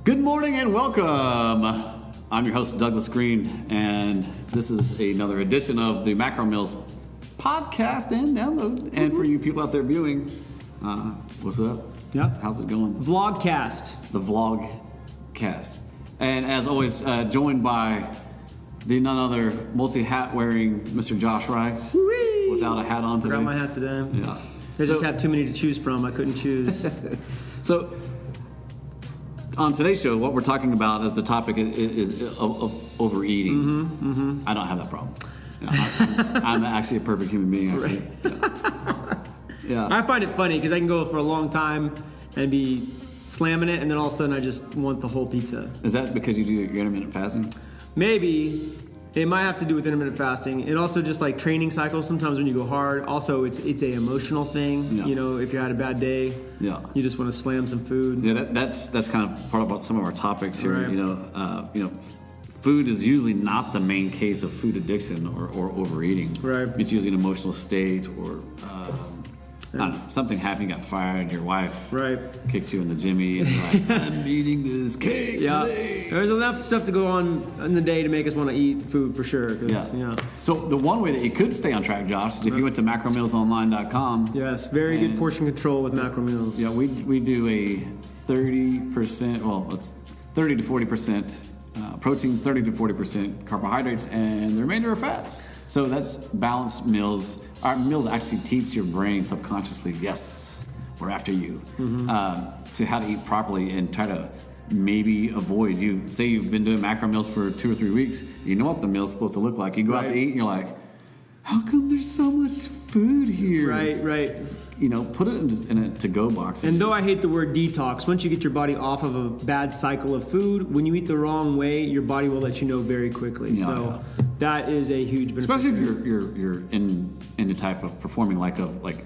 Good morning and welcome. I'm your host, Douglas Green, and this is another edition of the Macro Meals podcast and download. And for you people out there viewing, what's up? Yeah. How's it going? Vlogcast. The Vlogcast. And as always, joined by the none other multi-hat wearing Mr. Josh Rice. Whee! Without a hat on today. Forgot my hat today. Yeah. I just have too many to choose from. I couldn't choose. So, on today's show, what we're talking about as the topic is overeating. I don't have that problem. I'm actually a perfect human being, actually. Right. Yeah. I find it funny because I can go for a long time and be slamming it, and then all of a sudden I just want the whole pizza. Is that because you do your intermittent fasting? Maybe. It might have to do with intermittent fasting, and also just like training cycles. Sometimes when you go hard, also it's a emotional thing. Yeah. You know, if you had a bad day, you just want to slam some food. Yeah, that's kind of part about some of our topics here. Right. You know, food is usually not the main case of food addiction or overeating. Right. It's usually an emotional state or I don't know, something happened. You got fired. Your wife kicks you in the jimmy and like, I'm eating this cake today. There's enough stuff to go on in the day to make us want to eat food for sure. So the one way that you could stay on track, Josh, is if you went to macromealsonline.com. Yes, very good portion control with macro meals. Yeah, we do a 30%. Well, it's 30 to 40%. Proteins, 30 to 40% carbohydrates, and the remainder are fats. So that's balanced meals. Our meals actually teach your brain subconsciously, yes, we're after you, to how to eat properly and try to maybe avoid. You say you've been doing macro meals for 2 or 3 weeks. You know what the meal's supposed to look like. You go out to eat and you're like, how come there's so much food here? Right. You know, put it in a to-go box. And though I hate the word detox, once you get your body off of a bad cycle of food, when you eat the wrong way, your body will let you know very quickly. That is a huge benefit. Especially if you're in the type of performing like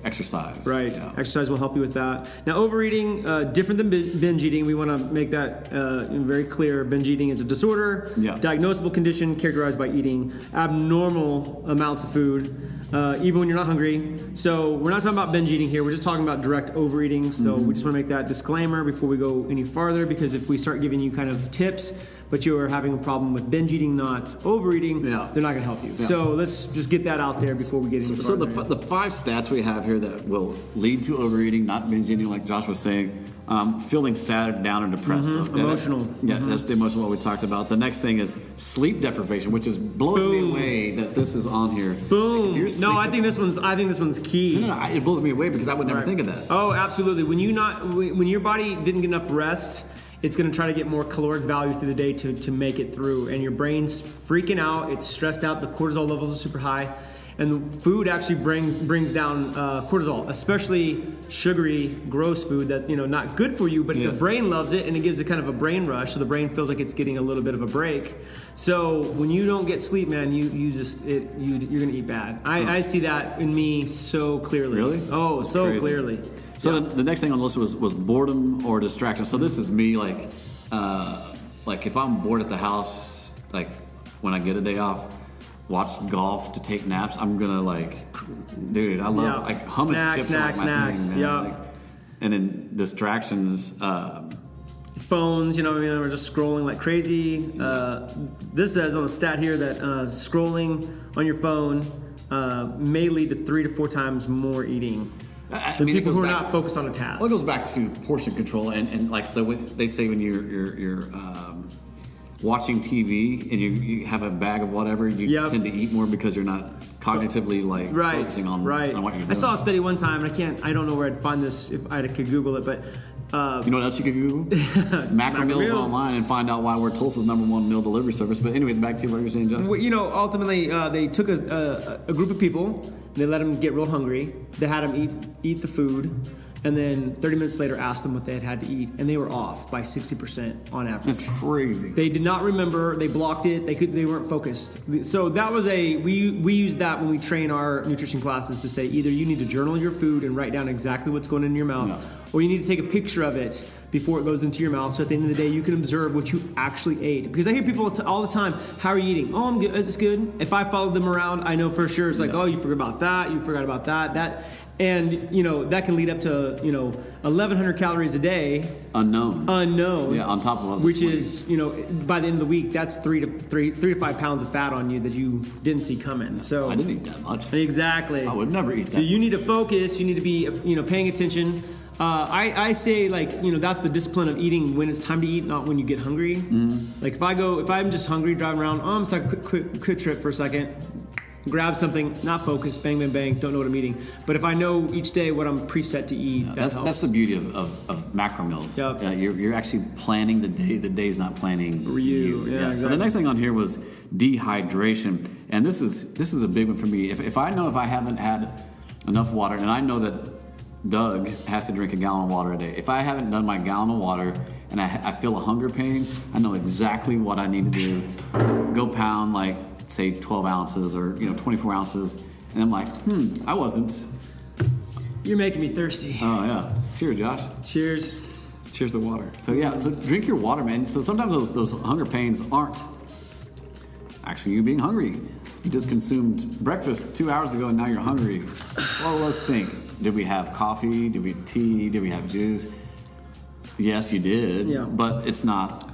exercise. Right. Yeah. Exercise will help you with that. Now, overeating, different than binge eating. We want to make that very clear. Binge eating is a disorder, diagnosable condition characterized by eating abnormal amounts of food, even when you're not hungry. So we're not talking about binge eating here. We're just talking about direct overeating. So we just want to make that disclaimer before we go any farther, because if we start giving you kind of tips, but you are having a problem with binge eating, not overeating, they're not going to help you. Yeah. So let's just get that out there before we get into So the 5 stats we have here that will lead to overeating, not binge eating, like Josh was saying, feeling sad, down, or depressed. So emotional. That's the emotional what we talked about. The next thing is sleep deprivation, which blows me away that this is on here. Boom. Like I think this one's key. No, it blows me away because I would never think of that. Oh, absolutely. When your body didn't get enough rest, it's going to try to get more caloric value through the day to make it through. And your brain's freaking out. It's stressed out. The cortisol levels are super high. And food actually brings down cortisol, especially sugary, gross food that's not good for you, but the brain loves it, and it gives it kind of a brain rush, so the brain feels like it's getting a little bit of a break. So when you don't get sleep, man, you're going to eat bad. I see that in me so clearly. Really? Oh, so crazy. clearly. So the next thing on the list was boredom or distraction. So this is me like if I'm bored at the house, like when I get a day off, watch golf to take naps. I'm gonna dude, I love hummus and chips. Snacks. Thing, man. And then distractions. Phones, we're just scrolling like crazy. This says on the stat here that scrolling on your phone may lead to 3 to 4 times more eating. People who are not focused on a task. Well, it goes back to portion control, and they say when you're watching TV and you have a bag of whatever, you tend to eat more because you're not cognitively focusing on what you're doing. I saw a study one time, and I don't know where I'd find this if I could Google it, but you know what else you could Google? Macro Meals online and find out why we're Tulsa's #1 meal delivery service. But anyway, back to what you were saying, John. Ultimately, they took a group of people, they let them get real hungry, they had them eat the food, and then 30 minutes later asked them what they had to eat, and they were off by 60% on average. That's crazy. They did not remember. They blocked it. They weren't focused. So that was we use that when we train our nutrition classes to say either you need to journal your food and write down exactly what's going in your mouth, or you need to take a picture of it before it goes into your mouth, so at the end of the day you can observe what you actually ate. Because I hear people all the time, how are you eating? Oh, I'm good. It's good. If I follow them around, I know for sure it's like, oh, you forgot about that. You forgot about that. And, that can lead up to, 1,100 calories a day. Unknown. Yeah, on top of which is, by the end of the week, that's 3 to 5 pounds of fat on you that you didn't see coming. So I didn't eat that much. Exactly. I would never eat that. So you need to focus. You need to be, paying attention. I say, that's the discipline of eating when it's time to eat, not when you get hungry. Mm-hmm. Like if I'm just hungry driving around, I'm just like quick trip for a second. Grab something, not focused, bang, bang, bang, don't know what I'm eating. But if I know each day what I'm preset to eat, that helps. That's the beauty of macro meals. Yep. You're actually planning the day. The day's not planning you. Yeah, exactly. So the next thing on here was dehydration. And this is a big one for me. If I know if I haven't had enough water, and I know that Doug has to drink a gallon of water a day. If I haven't done my gallon of water and I feel a hunger pain, I know exactly what I need to do. Go pound say 12 ounces or 24 ounces, and I'm like, I wasn't. You're making me thirsty. Oh yeah. Cheers, Josh. Cheers. Cheers to water. So yeah, so drink your water, man. So sometimes those hunger pains aren't actually you being hungry. You just consumed breakfast 2 hours ago and now you're hungry. Well, let's think. Did we have coffee? Did we have tea? Did we have juice? Yes, you did. Yeah. But it's not.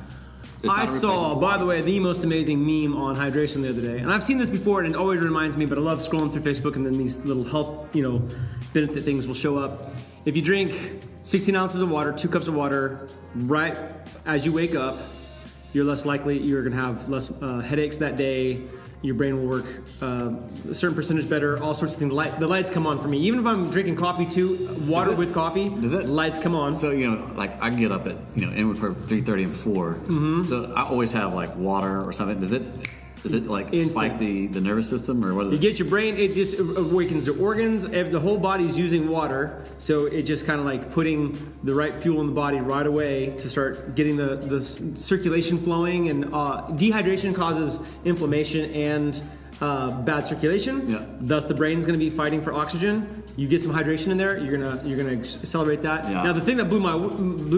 I saw, by the way, the most amazing meme on hydration the other day. And I've seen this before and it always reminds me, but I love scrolling through Facebook and then these little health, benefit things will show up. If you drink 16 ounces of water, 2 cups of water, right as you wake up, you're less likely, you're going to have less headaches that day. Your brain will work a certain percentage better, all sorts of things. The lights come on for me. Even if I'm drinking coffee too, water with coffee, lights come on. So, I get up at, anywhere from 3:30 and 4. Mm-hmm. So I always have water or something. Does it spike the nervous system or what is it? You get your brain, it just awakens the organs. The whole body is using water. So it just kind of putting the right fuel in the body right away to start getting the circulation flowing. And dehydration causes inflammation and bad circulation. Yeah. Thus the brain's going to be fighting for oxygen. You get some hydration in there, you're gonna accelerate that. Yeah. Now the thing that blew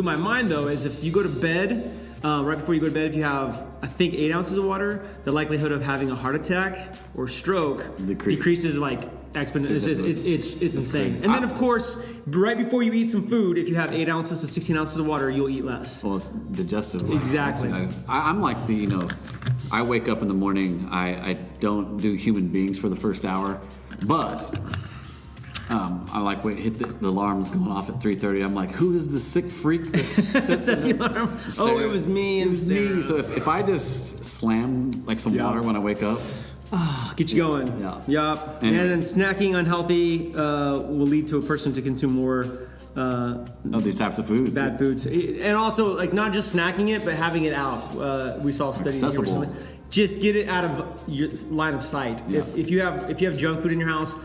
my mind though is if you go to bed, right before you go to bed, if you have, I think, 8 ounces of water, the likelihood of having a heart attack or stroke decreases exponentially. It's insane. Crazy. And then, of course, right before you eat some food, if you have 8 ounces to 16 ounces of water, you'll eat less. Well, it's digestive. Exactly. I'm like I wake up in the morning, I don't do human beings for the first hour, but I hit the alarm's going off at 3:30. I'm like, who is the sick freak that set the alarm? Sarah. It was me. It was me. So if I just slam some water when I wake up, get you going. Yeah. Yup. And then snacking unhealthy will lead to a person to consume more of these types of foods. Bad foods. And also not just snacking it, but having it out. We saw a study recently. Just get it out of your line of sight. Yeah. If you have junk food in your house,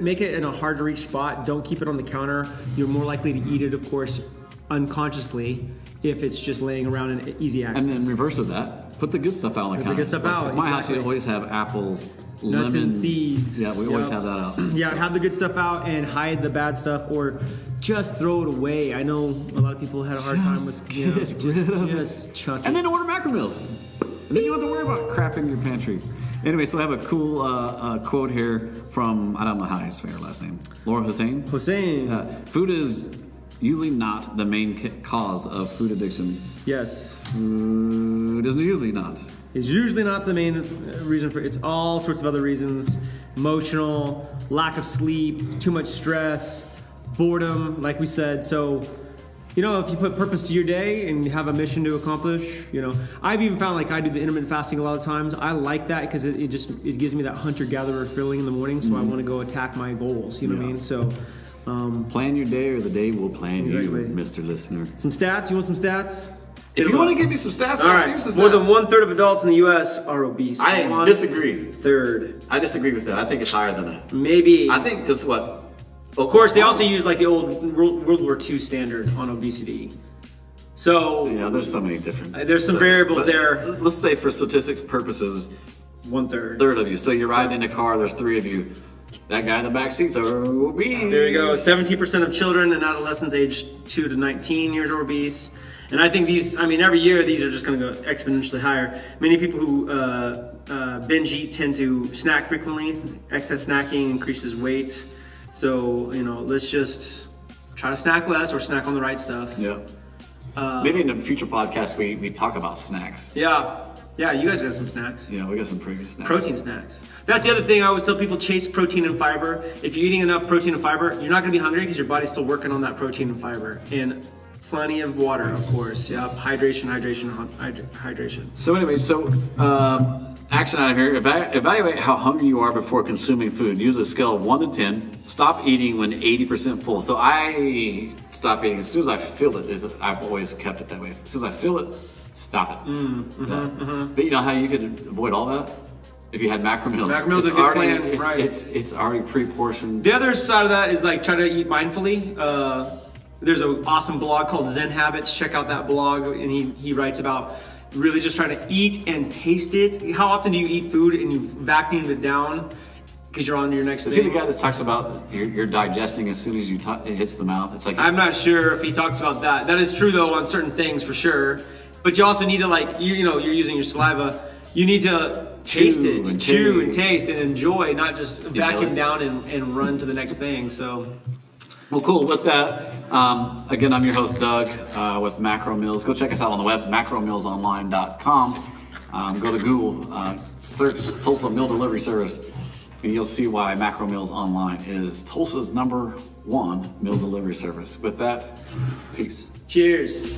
make it in a hard to reach spot. Don't keep it on the counter. You're more likely to eat it, of course, unconsciously if it's just laying around in easy access. And then reverse of that, put the good stuff out on the counter. Put the good stuff out. My house, you always have apples, nuts lemons, and seeds. Yeah, we always have that out. Yeah, have the good stuff out and hide the bad stuff, or just throw it away. I know a lot of people had a hard time with just chuck it. And then order macro meals. And then you don't have to worry about crap in your pantry. Anyway, so I have a cool quote here from, I don't know how to say her last name, Laura Hussein. Food is usually not the main cause of food addiction. Yes. Food is usually not. It's usually not the main reason for it. It's all sorts of other reasons. Emotional, lack of sleep, too much stress, boredom, like we said. So, if you put purpose to your day and you have a mission to accomplish, I've even found I do the intermittent fasting a lot of times. I like that because it gives me that hunter-gatherer feeling in the morning, so I want to go attack my goals, you know what I mean? So plan your day or the day will plan you, Mr. Listener. Some stats? You want some stats? If you want to give me some stats, all right. More than 1/3 of adults in the U.S. are obese. I disagree. Third. I disagree with that. I think it's higher than that. Maybe. I think because what? Of course, they also use the old World War II standard on obesity. So yeah, there's so many different. There's some variables there. Let's say for statistics purposes, 1/3. Third of you. So you're riding in a car. There's 3 of you. That guy in the back seat's obese. There you go. 17% of children and adolescents aged 2 to 19 years are obese. And I think every year these are just going to go exponentially higher. Many people who binge eat tend to snack frequently. Excess snacking increases weight. So, let's just try to snack less or snack on the right stuff. Yeah. Maybe in a future podcast we talk about snacks. Yeah, you guys got some snacks. Yeah, we got some pretty snacks. Protein snacks. That's the other thing I always tell people, chase protein and fiber. If you're eating enough protein and fiber, you're not gonna be hungry because your body's still working on that protein and fiber. And plenty of water, of course. Yeah, hydration. So anyway, action item here. Evaluate how hungry you are before consuming food. Use a scale of 1 to 10. Stop eating when 80% full. So I stop eating as soon as I feel it. I've always kept it that way. As soon as I feel it, stop it. But you know how you could avoid all that? If you had macro meals. Macro meals are a good plan, right. It's already pre-portioned. The other side of that is like try to eat mindfully. There's an awesome blog called Zen Habits. Check out that blog, and he writes about really just trying to eat and taste it. How often do you eat food and you've vacuumed it down because you're on to your next thing? Is he the guy that talks about you're digesting as soon as it hits the mouth? It's like I'm not sure if he talks about that. That is true though on certain things for sure. But you also need to you're using your saliva. You need to taste it, chew and taste and enjoy, not just vacuum down and run to the next thing. So. Well, cool. With that, again, I'm your host, Doug, with Macro Meals. Go check us out on the web, macromealsonline.com. Go to Google, search Tulsa Meal Delivery Service, and you'll see why Macro Meals Online is Tulsa's #1 meal delivery service. With that, peace. Cheers.